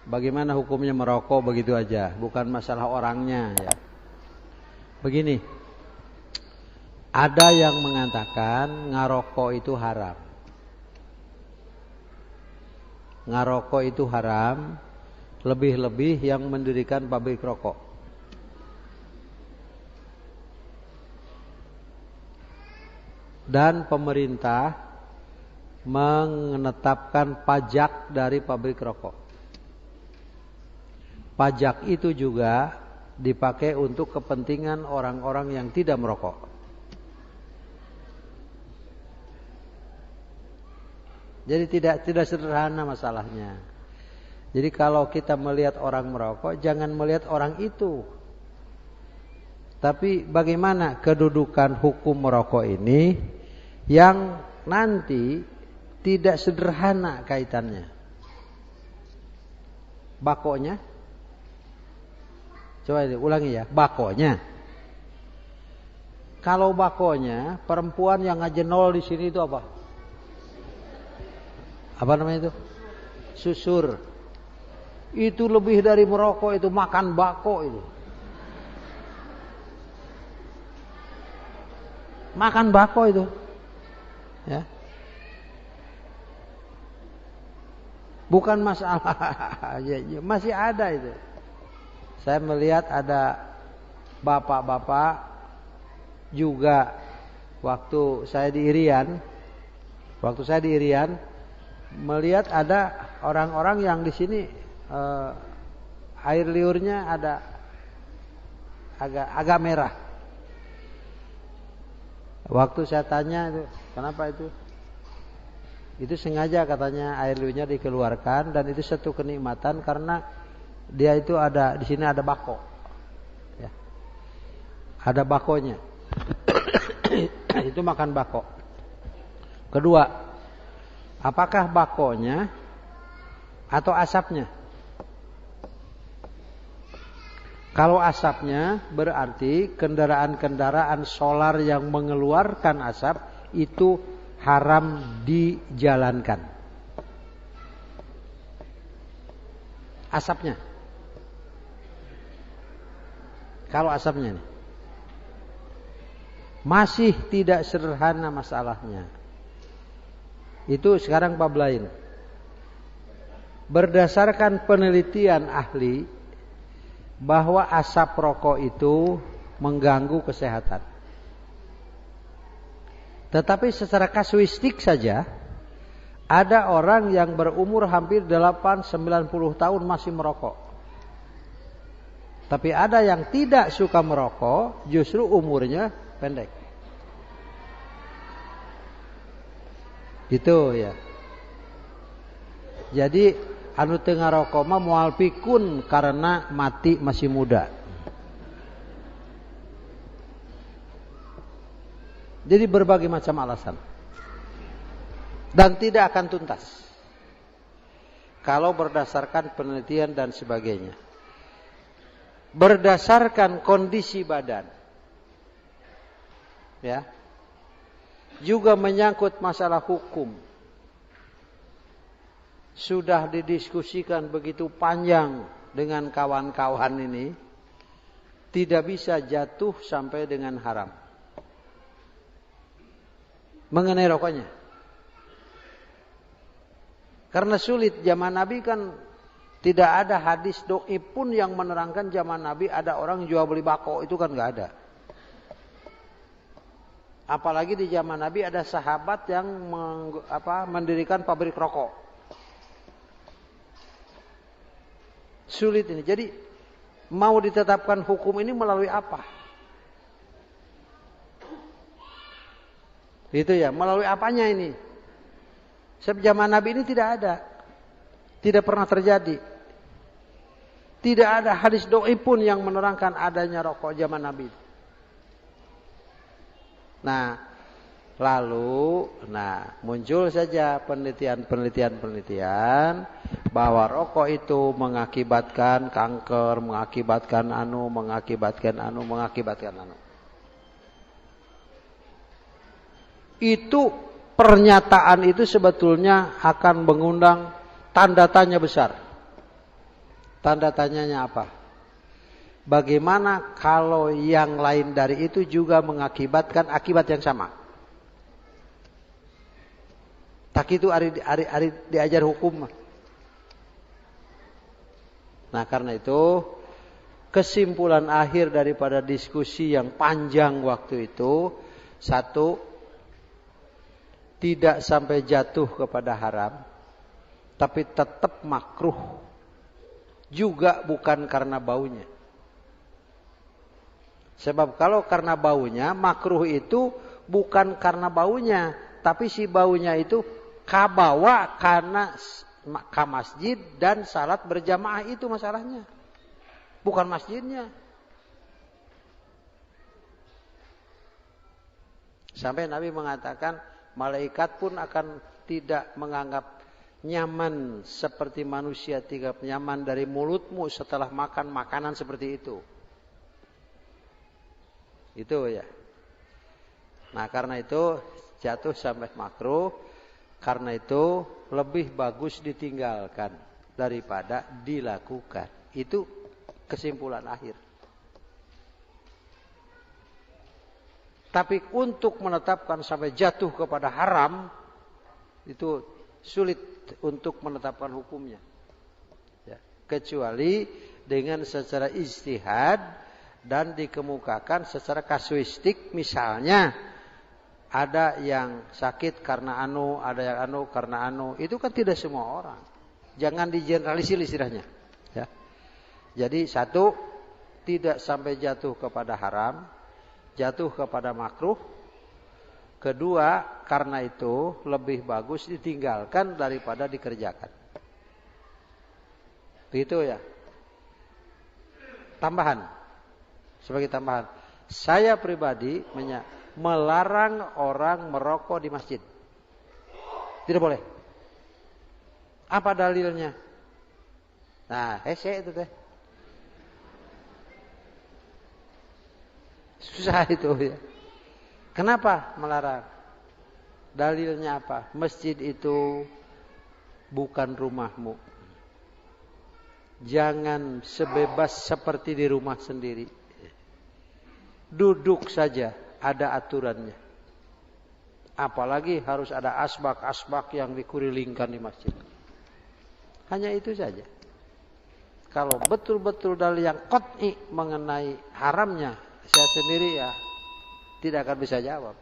bagaimana hukumnya merokok begitu aja, bukan masalah orangnya ya. Begini, ada yang mengatakan ngarokok itu haram. Ngarokok itu haram, lebih-lebih yang mendirikan pabrik rokok. Dan pemerintah menetapkan pajak dari pabrik rokok. Pajak itu juga dipakai untuk kepentingan orang-orang yang tidak merokok. Jadi tidak sederhana masalahnya. Jadi kalau kita melihat orang merokok, jangan melihat orang itu. Tapi bagaimana kedudukan hukum merokok ini yang nanti tidak sederhana kaitannya. Bakonya, coba ulangi ya, bakonya. Kalau bakonya perempuan yang ngajenol di sini itu apa? Apa namanya itu? Susur. Itu lebih dari merokok, itu makan bako itu. Makan bako itu. Ya. Bukan masalah. Masih ada itu. Saya melihat ada bapak-bapak juga waktu saya di Irian. Melihat ada orang-orang yang di sini air liurnya ada agak merah. Waktu saya tanya itu, kenapa itu? Itu sengaja katanya air liurnya dikeluarkan dan itu satu kenikmatan karena dia itu ada di sini ada bako. Ya. Ada bakonya. Itu makan bako. Kedua, apakah bakonya atau asapnya? Kalau asapnya berarti kendaraan-kendaraan solar yang mengeluarkan asap itu haram dijalankan. Asapnya. Kalau asapnya nih. Masih tidak sederhana masalahnya. Itu sekarang bab lain. Berdasarkan penelitian ahli bahwa asap rokok itu mengganggu kesehatan. Tetapi secara kasuistik saja ada orang yang berumur hampir 80-90 tahun masih merokok. Tapi ada yang tidak suka merokok, justru umurnya pendek. Gitu ya. Jadi anu teu ngarokok mah moal pikun karena mati masih muda. Jadi berbagai macam alasan. Dan tidak akan tuntas. Kalau berdasarkan penelitian dan sebagainya. Berdasarkan kondisi badan. Ya. Juga menyangkut masalah hukum. Sudah didiskusikan begitu panjang dengan kawan-kawan ini. Tidak bisa jatuh sampai dengan haram. Mengenai rokoknya. Karena sulit, zaman Nabi kan tidak ada hadis doi pun yang menerangkan zaman Nabi ada orang jual beli bako, itu kan gak ada. Apalagi di zaman Nabi ada sahabat yang mendirikan pabrik rokok. Sulit ini. Jadi mau ditetapkan hukum ini melalui apa? Itu ya, melalui apanya ini? Sebab zaman Nabi ini tidak ada. Tidak pernah terjadi. Tidak ada hadis doi pun yang menerangkan adanya rokok zaman Nabi. Nah, lalu muncul saja penelitian bahwa rokok itu mengakibatkan kanker, mengakibatkan anu. Itu pernyataan itu sebetulnya akan mengundang tanda tanya besar. Tanda tanyanya apa? Bagaimana kalau yang lain dari itu juga mengakibatkan akibat yang sama? Tak itu ari diajar hukum. Nah, karena itu kesimpulan akhir daripada diskusi yang panjang waktu itu, satu, tidak sampai jatuh kepada haram, tapi tetap makruh. Juga bukan karena baunya. Sebab kalau karena baunya, makruh itu bukan karena baunya, tapi si baunya itu kabawa karena ke masjid dan salat berjamaah, itu masalahnya. Bukan masjidnya. Sampai Nabi mengatakan malaikat pun akan tidak menganggap nyaman seperti manusia tiga nyaman dari mulutmu setelah makan makanan seperti itu. Itu ya. Nah, karena itu jatuh sampai makruh. Karena itu lebih bagus ditinggalkan daripada dilakukan. Itu kesimpulan akhir. Tapi untuk menetapkan sampai jatuh kepada haram, itu sulit untuk menetapkan hukumnya. Ya, kecuali dengan secara ijtihad dan dikemukakan secara kasuistik, misalnya ada yang sakit karena ada yang karena itu kan tidak semua orang. Jangan digeneralisir istilahnya. Ya. Jadi satu, tidak sampai jatuh kepada haram, jatuh kepada makruh. Kedua, karena itu lebih bagus ditinggalkan daripada dikerjakan. Begitu ya. Tambahan, sebagai tambahan, saya pribadi melarang orang merokok di masjid. Tidak boleh. Apa dalilnya? Nah, saya itu teh. Susah itu ya. Kenapa melarang? Dalilnya apa? Masjid itu bukan rumahmu. Jangan sebebas seperti di rumah sendiri. Duduk saja. Ada aturannya. Apalagi harus ada asbak-asbak yang dikurilingkan di masjid. Hanya itu saja. Kalau betul-betul dalil yang qat'i mengenai haramnya, saya sendiri ya tidak akan bisa jawab.